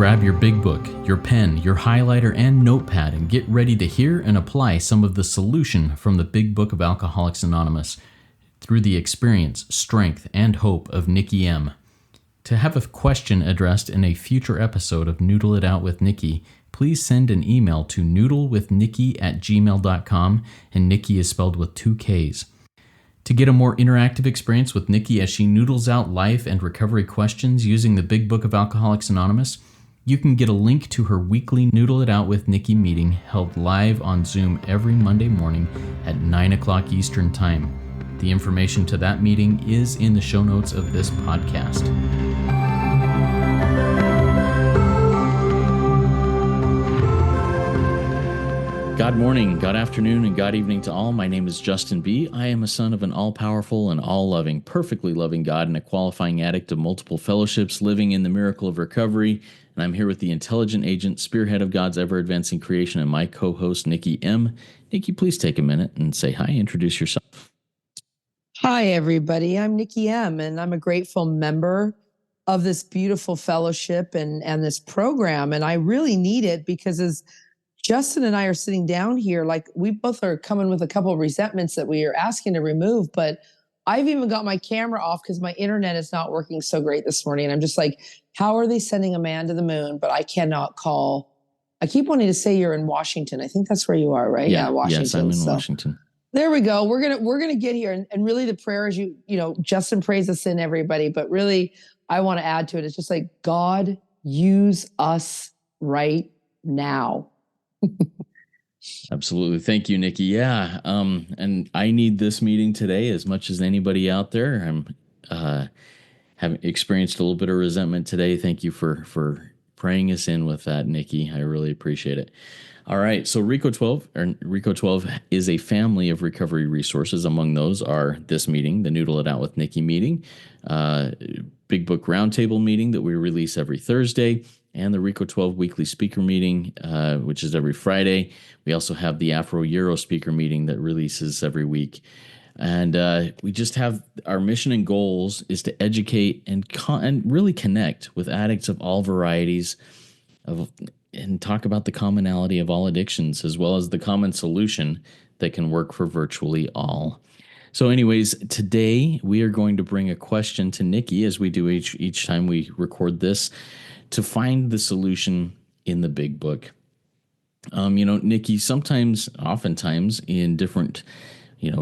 grab your big book, your pen, your highlighter, and notepad and get ready to hear and apply some of the solution from the Big Book of Alcoholics Anonymous through the experience, strength, and hope of Nikki M. To have a question addressed in a future episode of Noodle It Out with Nikki, please send an email to noodlewithnikki@gmail.com, and Nikki is spelled with 2 Ks. To get a more interactive experience with Nikki as she noodles out life and recovery questions using the Big Book of Alcoholics Anonymous, you can get a link to her weekly Noodle It Out with Nikki meeting held live on Zoom every Monday morning at 9 o'clock Eastern Time. The information to that meeting is in the show notes of this podcast. God morning, God afternoon, and God evening to all. My name is Justin B. I am a son of an all-powerful and all-loving, perfectly loving God and a qualifying addict of multiple fellowships, living in the miracle of recovery. And I'm here with the intelligent agent, spearhead of God's ever-advancing creation, and my co-host, Nikki M. Nikki, please take a minute and say hi, introduce yourself. Hi, everybody. I'm Nikki M., and I'm a grateful member of this beautiful fellowship and this program. And I really need it because as Justin and I are sitting down here, like we both are coming with a couple of resentments that we are asking to remove, but I've even got my camera off because my internet is not working so great this morning. And I'm just like, how are they sending a man to the moon? But I cannot call. I keep wanting to say you're in Washington. I think that's where you are, right? Yeah, Washington. Yes, I'm in Washington. There we go. We're gonna get here. And really the prayer is Justin prays us in, everybody, but really I want to add to it. It's just like, God, use us right now. Absolutely. Thank you, Nikki. Yeah. And I need this meeting today as much as anybody out there. I'm having experienced a little bit of resentment today. Thank you for praying us in with that, Nikki. I really appreciate it. All right. So RICO 12 is a family of recovery resources. Among those are this meeting, the Noodle It Out with Nikki meeting, Big Book Roundtable meeting that we release every Thursday, and the RICO 12 weekly speaker meeting, which is every Friday. We also have the Afro-Euro speaker meeting that releases every week. And we just have our mission and goals is to educate and really connect with addicts of all varieties and talk about the commonality of all addictions, as well as the common solution that can work for virtually all. So anyways, today we are going to bring a question to Nikki, as we do each time we record this, to find the solution in the Big Book. Nikki, oftentimes in different,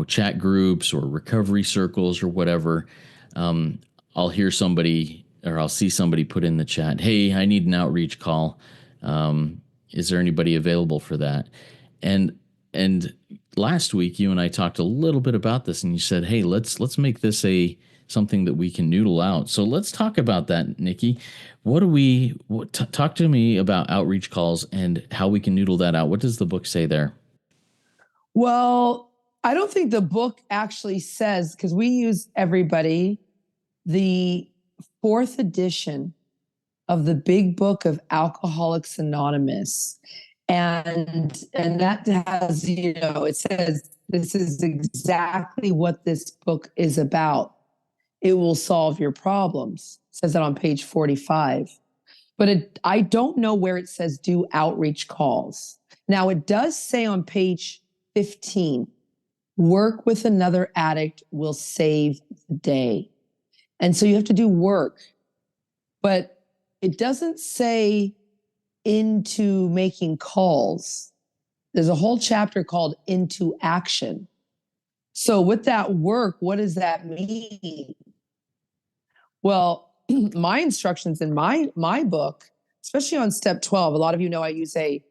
chat groups or recovery circles or whatever, I'll hear somebody or I'll see somebody put in the chat, hey, I need an outreach call. Is there anybody available for that? And last week you and I talked a little bit about this, and you said, hey, let's make this something that we can noodle out. So let's talk about that, Nikki. Talk to me about outreach calls and how we can noodle that out. What does the book say there? Well, I don't think the book actually says, because we use everybody, the 4th edition of the Big Book of Alcoholics Anonymous. And that has, it says this is exactly what this book is about. It will solve your problems. It says that on page 45. But I don't know where it says do outreach calls. Now, it does say on page 15, work with another addict will save the day. And so you have to do work. But it doesn't say into making calls. There's a whole chapter called into action. So with that work, what does that mean? Well, my instructions in my book, especially on step 12, a lot of you know I use a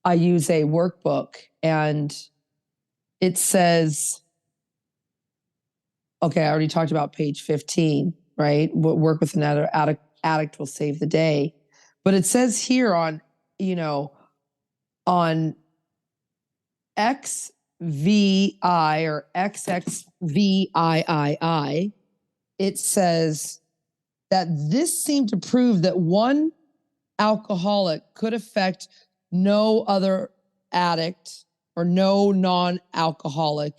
workbook, and it says, okay, I already talked about page 15, right? Work with another addict will save the day. But it says here on XVI or XXVIII, it says that this seemed to prove that one alcoholic could affect no other addict or no non-alcoholic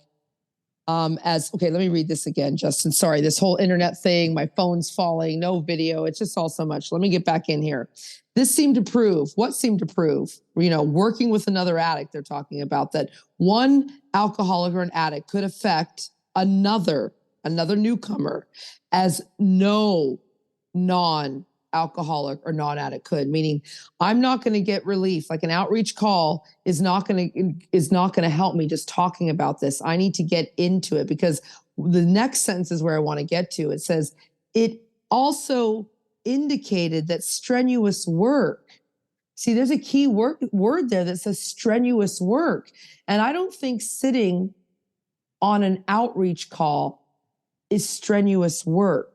Okay, let me read this again, Justin. Sorry, this whole internet thing, my phone's falling, no video. It's just all so much. Let me get back in here. This seemed to prove, what seemed to prove, working with another addict, they're talking about that one alcoholic or an addict could affect another newcomer as no non-alcoholic or non-addict could, meaning I'm not going to get relief. Like an outreach call is not going to help me just talking about this. I need to get into it, because the next sentence is where I want to get to. It says, it also indicated that strenuous work. See, there's a key word there that says strenuous work. And I don't think sitting on an outreach call is strenuous work.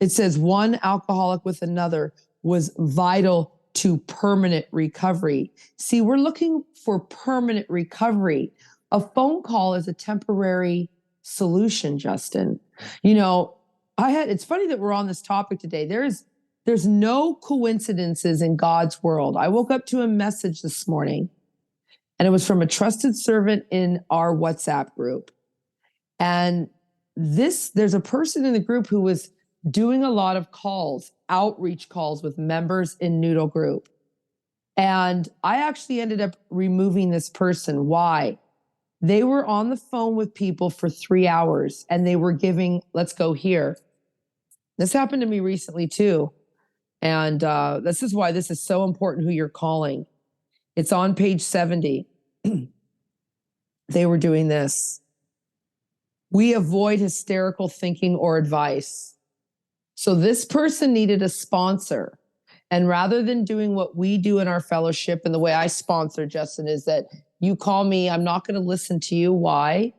It says one alcoholic with another was vital to permanent recovery. See, we're looking for permanent recovery. A phone call is a temporary solution, Justin. It's funny that we're on this topic today. There's no coincidences in God's world. I woke up to a message this morning, and it was from a trusted servant in our WhatsApp group. And there's a person in the group who was doing a lot of calls, outreach calls with members in Noodle group. And I actually ended up removing this person. Why? They were on the phone with people for 3 hours, and they were giving, let's go here. This happened to me recently too. And this is why this is so important who you're calling. It's on page 70. They were doing this. We avoid hysterical thinking or advice. So this person needed a sponsor. And rather than doing what we do in our fellowship, and the way I sponsor, Justin, is that you call me, I'm not going to listen to you. Why?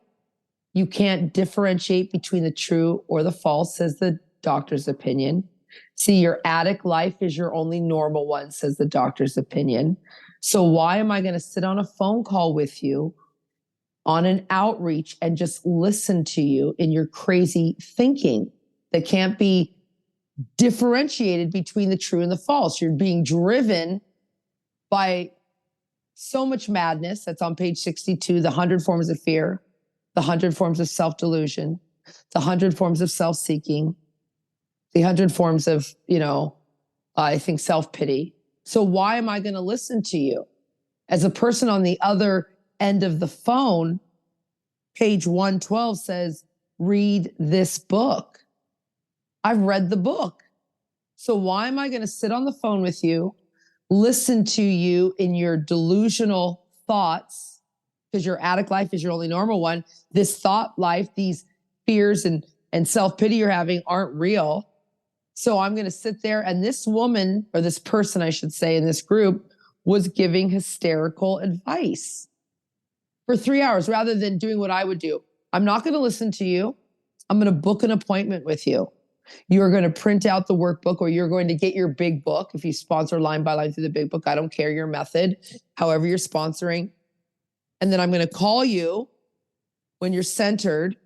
You can't differentiate between the true or the false, says the doctor's opinion. See, your addict life is your only normal one, says the doctor's opinion. So why am I going to sit on a phone call with you on an outreach and just listen to you in your crazy thinking that can't be differentiated between the true and the false? You're being driven by so much madness. That's on page 62, the 100 forms of fear, the 100 forms of self-delusion, the 100 forms of self-seeking, the 100 forms of, I think self-pity. So why am I going to listen to you? As a person on the other end of the phone, page 112 says, read this book. I've read the book. So why am I going to sit on the phone with you, listen to you in your delusional thoughts, because your addict life is your only normal one. This thought life, these fears and self-pity you're having aren't real. So I'm going to sit there, and this woman, or this person, I should say, in this group was giving hysterical advice for 3 hours rather than doing what I would do. I'm not going to listen to you. I'm going to book an appointment with you. You're going to print out the workbook, or you're going to get your big book. If you sponsor line by line through the big book, I don't care your method, however you're sponsoring. And then I'm going to call you when you're centered,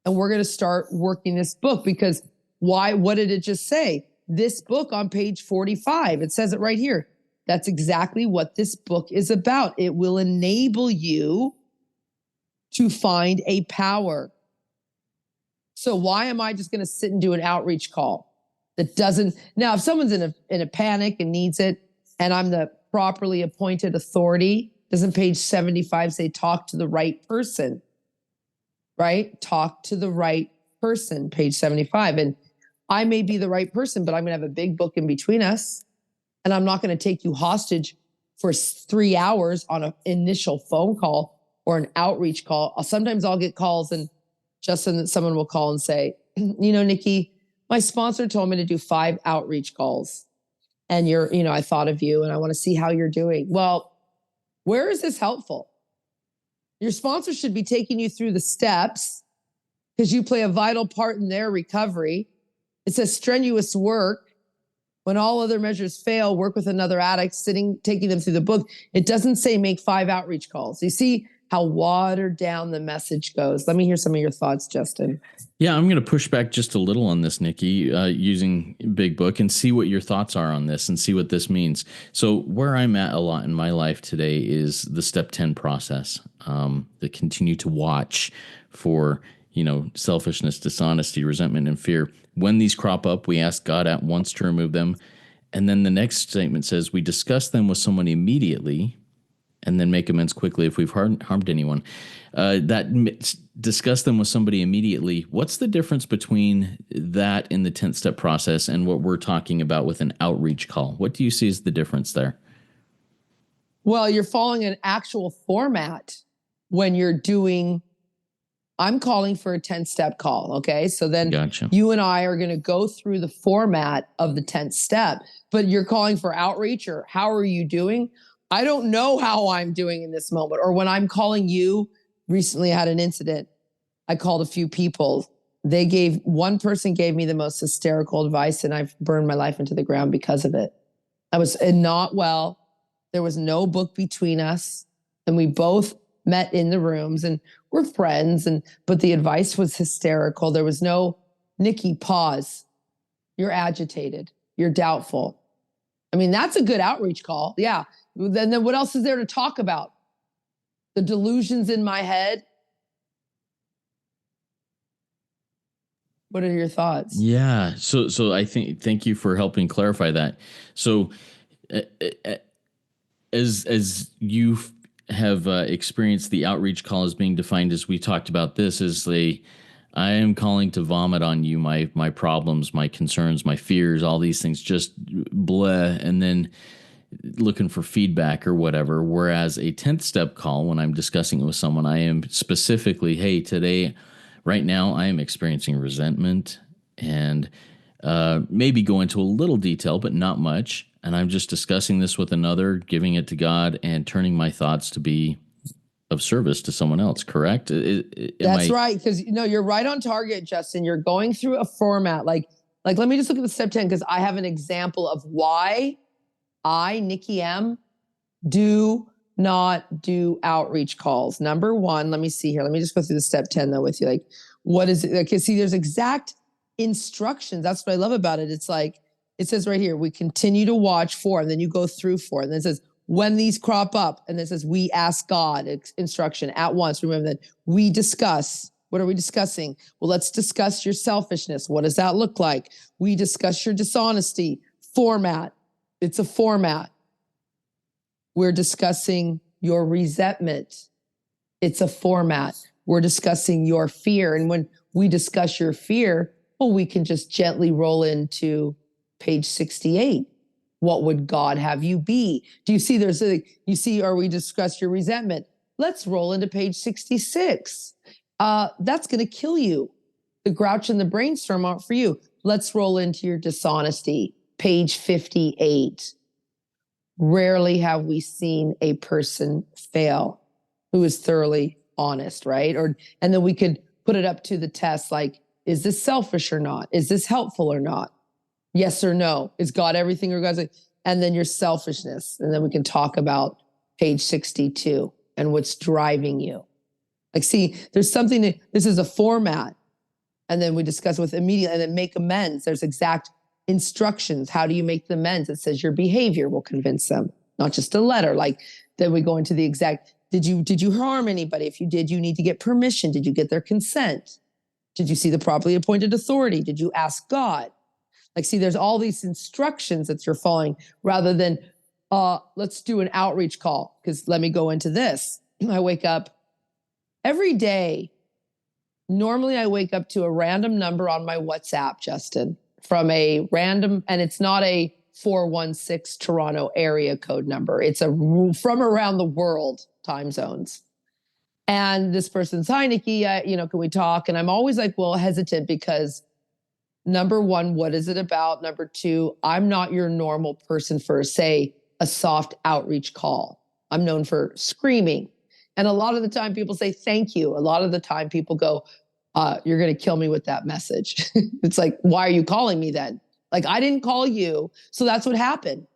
and we're going to start working this book. Because why? What did it just say? This book on page 45, it says it right here. That's exactly what this book is about. It will enable you to find a power. So why am I just going to sit and do an outreach call that doesn't? Now, if someone's in a panic and needs it, and I'm the properly appointed authority, doesn't page 75 say talk to the right person? Right? Talk to the right person, page 75. And I may be the right person, but I'm going to have a big book in between us. And I'm not going to take you hostage for 3 hours on an initial phone call or an outreach call. Sometimes I'll get calls, and Justin, someone will call and say, Nikki, my sponsor told me to do 5 outreach calls. And I thought of you, and I want to see how you're doing. Well, where is this helpful? Your sponsor should be taking you through the steps, because you play a vital part in their recovery. It says strenuous work. When all other measures fail, work with another addict, taking them through the book. It doesn't say make 5 outreach calls. You see how watered down the message goes. Let me hear some of your thoughts, Justin. Yeah, I'm going to push back just a little on this, Nikki, using Big Book, and see what your thoughts are on this and see what this means. So where I'm at a lot in my life today is the step 10 process, the continue to watch for, selfishness, dishonesty, resentment, and fear. When these crop up, we ask God at once to remove them. And then the next statement says we discuss them with someone immediately and then make amends quickly if we've harmed anyone. Discuss them with somebody immediately. What's the difference between that in the 10th step process and what we're talking about with an outreach call? What do you see as the difference there? Well, you're following an actual format when you're doing, I'm calling for a 10th step call. Okay. So then Gotcha. You and I are going to go through the format of the 10th step, but you're calling for outreach, or how are you doing? I don't know how I'm doing in this moment. Or when I'm calling you, recently I had an incident. I called a few people. One person gave me the most hysterical advice, and I've burned my life into the ground because of it. I was not well. There was no book between us, and we both met in the rooms and we're friends. But the advice was hysterical. There was no, Nikki, pause. You're agitated. You're doubtful. I mean, that's a good outreach call. Yeah. Then what else is there to talk about? The delusions in my head. What are your thoughts? Yeah. So I thank you for helping clarify that. So as you have experienced the outreach call as being defined as we talked about this, is I am calling to vomit on you my problems, my concerns, my fears, all these things, just bleh, and then looking for feedback or whatever. Whereas a 10th step call, when I'm discussing it with someone, I am specifically, hey, today, right now, I am experiencing resentment, and maybe go into a little detail, but not much. And I'm just discussing this with another, giving it to God, and turning my thoughts to be of service to someone else. Correct? That's right. Because you're right on target, Justin. You're going through a format. Like let me just look at the step 10, because I have an example of why I, Nikki M, do not do outreach calls. Number one, let me see here. Let me just go through the step 10 though with you. Like, what is it? Okay, see, there's exact instructions. That's what I love about it. It's like, it says right here, we continue to watch for, and then you go through for, and then it says, when these crop up, and then it says, we ask God, instruction at once. Remember that we discuss. What are we discussing? Well, let's discuss your selfishness. What does that look like? We discuss your dishonesty. Format. It's a format. We're discussing your resentment. It's a format. We're discussing your fear. And when we discuss your fear, well, we can just gently roll into page 68. What would God have you be? Do you see or we discuss your resentment? Let's roll into page 66. That's going to kill you. The grouch and the brainstorm aren't for you. Let's roll into your dishonesty. Page 58. Rarely have we seen a person fail who is thoroughly honest, right? And then we could put it up to the test, like, is this selfish or not? Is this helpful or not? Yes or no? Is God everything or God's like, and then your selfishness. And then we can talk about page 62 and what's driving you. Like, see, there's something that this is a format. And then we discuss with immediately and then make amends. There's exact instructions. How do you make the amends? It says your behavior will convince them, not just a letter. Like, then we go into the exact, did you harm anybody? If you did, you need to get permission. Did you get their consent? Did you see the properly appointed authority? Did you ask God? Like, see, there's all these instructions that you're following rather than, let's do an outreach call. Because let me go into this. I wake up every day. Normally, I wake up to a random number on my WhatsApp, Justin, from a random, and it's not a 416 Toronto area code number. It's from around the world time zones. And this person's, hi, Nikki, can we talk? And I'm always like, well, hesitant because number one, what is it about? Number two, I'm not your normal person for, say, a soft outreach call. I'm known for screaming. And a lot of the time people say, thank you. A lot of the time people go, you're going to kill me with that message. It's like, why are you calling me then? Like, I didn't call you. So that's what happened.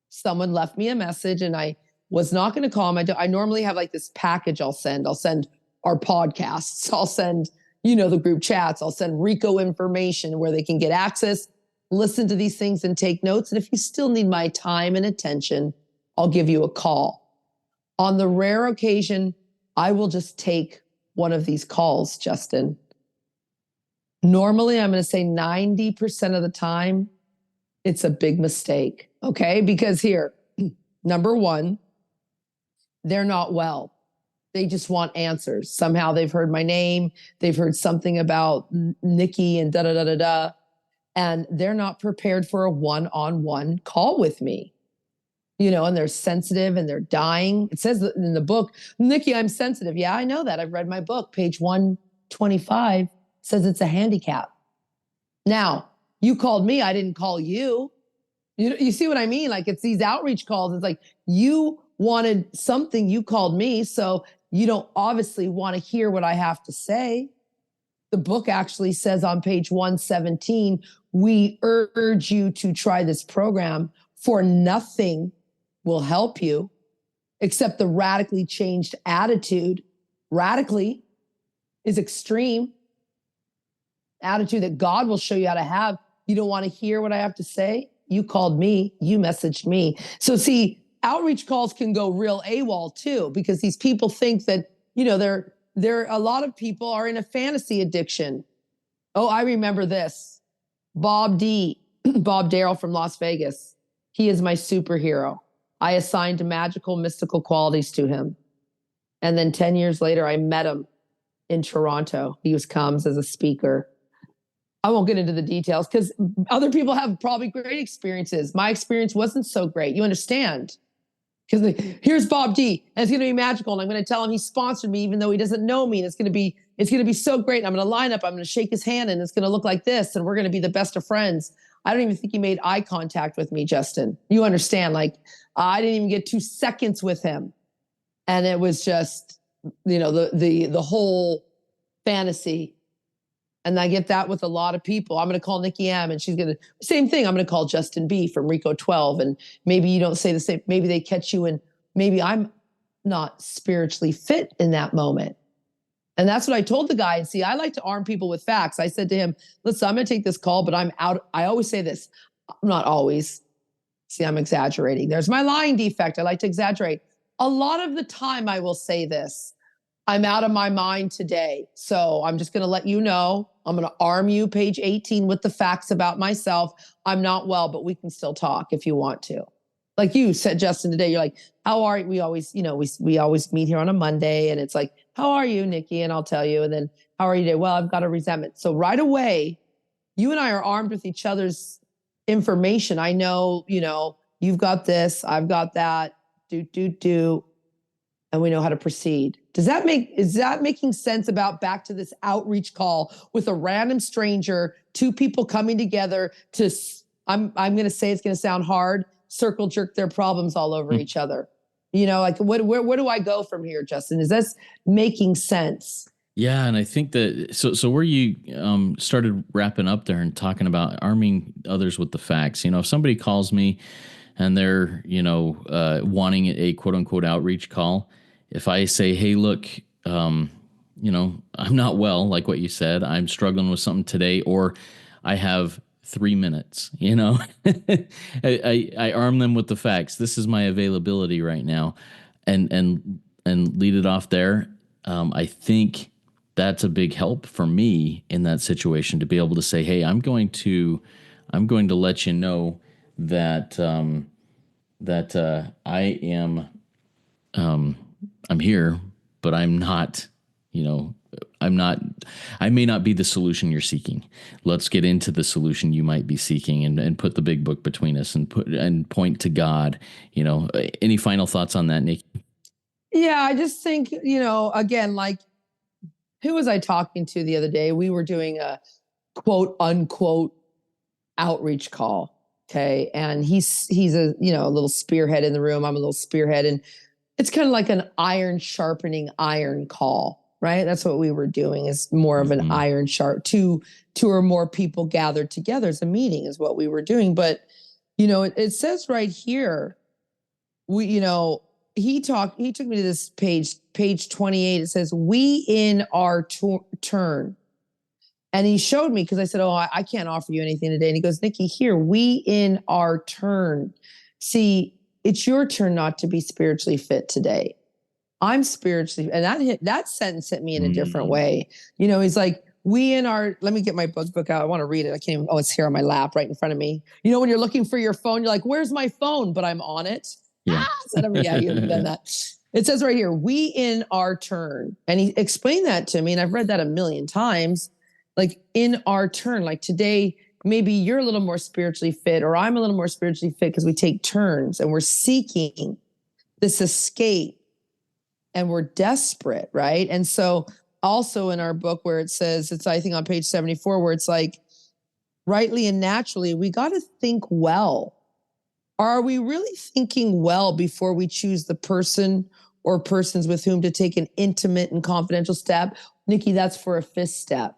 Someone left me a message and I was not going to call him. I normally have like this package I'll send. I'll send our podcasts. I'll send, the group chats. I'll send Rico information where they can get access, listen to these things and take notes. And if you still need my time and attention, I'll give you a call. On the rare occasion, I will just take one of these calls, Justin. Normally, I'm going to say 90% of the time, it's a big mistake. Okay. Because here, number one, they're not well. They just want answers. Somehow they've heard my name. They've heard something about Nikki and da-da-da-da-da. And they're not prepared for a one-on-one call with me. And they're sensitive and they're dying. It says in the book, Nikki, I'm sensitive. Yeah, I know that. I've read my book. Page 125 says it's a handicap. Now, you called me. I didn't call you. You see what I mean? Like, it's these outreach calls. It's like you wanted something, you called me. So you don't obviously want to hear what I have to say. The book actually says on page 117, we urge you to try this program, for nothing will help you except the radically changed attitude. Radically is extreme. Attitude that God will show you how to have. You don't want to hear what I have to say? You called me, you messaged me. So see, outreach calls can go real AWOL too, because these people think that, they're a lot of people are in a fantasy addiction. Oh, I remember this. Bob Darrell from Las Vegas. He is my superhero. I assigned magical, mystical qualities to him. And then 10 years later, I met him in Toronto. He comes as a speaker. I won't get into the details because other people have probably great experiences. My experience wasn't so great. You understand? Because here's Bob D, and it's going to be magical, and I'm going to tell him he sponsored me even though he doesn't know me, and it's going to be so great. And I'm going to line up, I'm going to shake his hand, and it's going to look like this, and we're going to be the best of friends. I don't even think he made eye contact with me, Justin. You understand? Like, I didn't even get 2 seconds with him, and it was just, the whole fantasy. And I get that with a lot of people. I'm going to call Nikki M, and she's going to, same thing. I'm going to call Justin B from Rico 12. And maybe you don't say the same. Maybe they catch you and maybe I'm not spiritually fit in that moment. And that's what I told the guy. And see, I like to arm people with facts. I said to him, listen, I'm going to take this call, but I'm out. I always say this. I'm not always. See, I'm exaggerating. There's my lying defect. I like to exaggerate. A lot of the time I will say this. I'm out of my mind today. So I'm just going to let you know, I'm going to arm you, page 18, with the facts about myself. I'm not well, but we can still talk if you want to. Like you said, Justin, today, you're like, how are you? We always, we always meet here on a Monday, and it's like, how are you, Nikki? And I'll tell you. And then, how are you today? Well, I've got a resentment. So right away, you and I are armed with each other's information. I know, you've got this, I've got that, and we know how to proceed. Is that making sense about back to this outreach call with a random stranger, 2 people coming together to, I'm going to say it's going to sound hard, circle jerk their problems all over each other. Like where do I go from here, Justin? Is this making sense? Yeah. And I think that, so where you started wrapping up there and talking about arming others with the facts, if somebody calls me and they're, wanting a quote unquote outreach call, if I say, hey, look, I'm not well, like what you said, I'm struggling with something today, or I have 3 minutes, I arm them with the facts. This is my availability right now, and lead it off there. I think that's a big help for me in that situation, to be able to say, hey, I'm going to let you know that I am I'm here, but I'm not, I may not be the solution you're seeking. Let's get into the solution you might be seeking, and put the big book between us and point to God. Any final thoughts on that, Nikki? Yeah, I just think, again, like, who was I talking to the other day? We were doing a quote unquote outreach call. Okay. And he's a, a little spearhead in the room. I'm a little spearhead, and it's kind of like an iron sharpening iron call, right? That's what we were doing, is more of an iron sharp, two or more people gathered together as a meeting is what we were doing. But, it says right here, he took me to this page 28. It says, we in our turn. And he showed me, because I said, oh, I can't offer you anything today. And he goes, Nikki, here, we in our turn. See, it's your turn not to be spiritually fit today. I'm spiritually, and that sentence hit me in a different way. You know, he's like, we in our, let me get my book out. I want to read it. I can't even, oh, it's here on my lap right in front of me. You know, when you're looking for your phone, you're like, where's my phone? But I'm on it. Yeah. Yeah, you've done that. It says right here, we in our turn. And he explained that to me, and I've read that a million times. Like, in our turn, like today, maybe you're a little more spiritually fit, or I'm a little more spiritually fit, because we take turns and we're seeking this escape and we're desperate, right? And so also in our book where it says, it's I think on page 74, where it's like, rightly and naturally, we got to think well. Are we really thinking well before we choose the person or persons with whom to take an intimate and confidential step? Nikki, that's for a fifth step.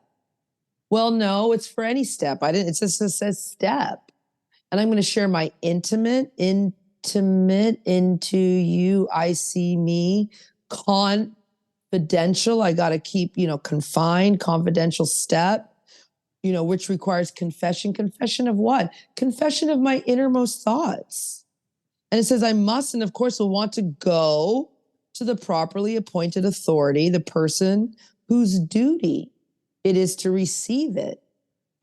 Well, no, it's for any step. It just says step. And I'm going to share my intimate into you, I see me, confidential. I got to keep, confined, confidential step, which requires confession. Confession of what? Confession of my innermost thoughts. And it says, I must, and of course, will want to go to the properly appointed authority, the person whose duty it is to receive it.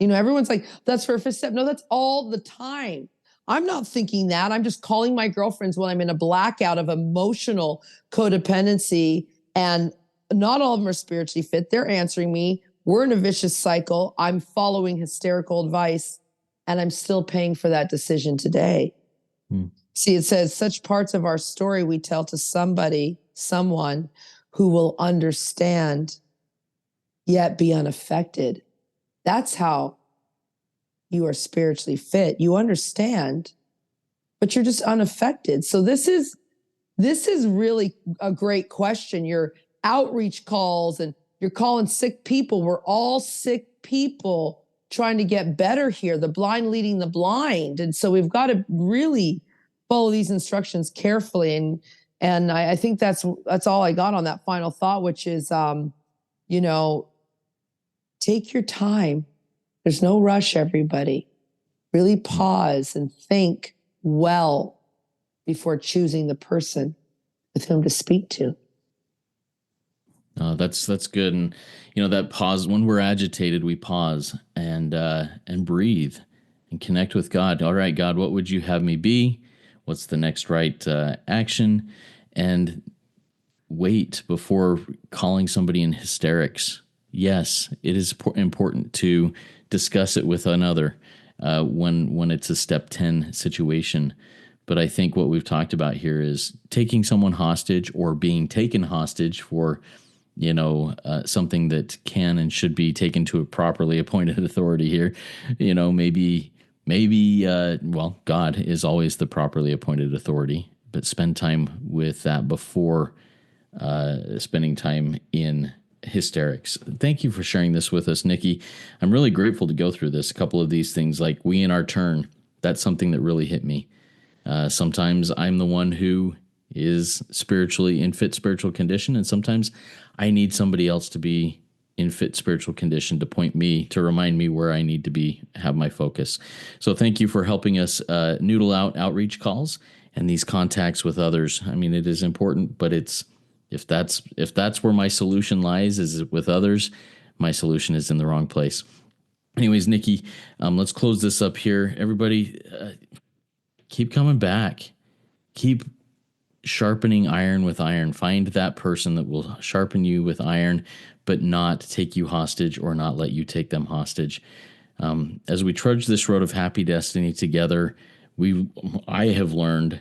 Everyone's like, that's for a fifth step. No, that's all the time. I'm not thinking that. I'm just calling my girlfriends when I'm in a blackout of emotional codependency, and not all of them are spiritually fit. They're answering me. We're in a vicious cycle. I'm following hysterical advice, and I'm still paying for that decision today. See, it says, such parts of our story we tell to someone who will understand yet be unaffected. That's how you are spiritually fit. You understand, but you're just unaffected. So this is really a great question. Your outreach calls, and you're calling sick people. We're all sick people trying to get better here. The blind leading the blind. And so we've got to really follow these instructions carefully. And I think that's all I got on that final thought, which is, take your time. There's no rush, everybody. Really pause and think well before choosing the person with whom to speak to. That's good. And, that pause, when we're agitated, we pause and breathe and connect with God. All right, God, what would you have me be? What's the next right action? And wait before calling somebody in hysterics. Yes, it is important to discuss it with another when it's a step 10 situation. But I think what we've talked about here is taking someone hostage or being taken hostage for, something that can and should be taken to a properly appointed authority here. Maybe, God is always the properly appointed authority, but spend time with that before spending time in hysterics. Thank you for sharing this with us, Nikki. I'm really grateful to go through this. A couple of these things, like we in our turn, that's something that really hit me. Sometimes I'm the one who is spiritually in fit spiritual condition, and sometimes I need somebody else to be in fit spiritual condition to point me, to remind me where I need to be, have my focus. So thank you for helping us noodle out outreach calls and these contacts with others. I mean, it is important, but if that's where my solution lies, is with others, my solution is in the wrong place. Anyways, Nikki, let's close this up here. Everybody, keep coming back. Keep sharpening iron with iron. Find that person that will sharpen you with iron, but not take you hostage or not let you take them hostage. As we trudge this road of happy destiny together, I have learned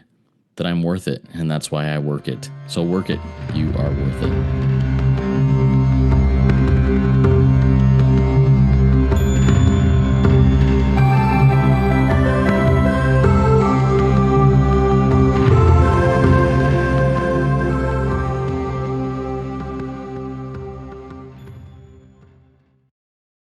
that I'm worth it, and that's why I work it. So work it. You are worth it.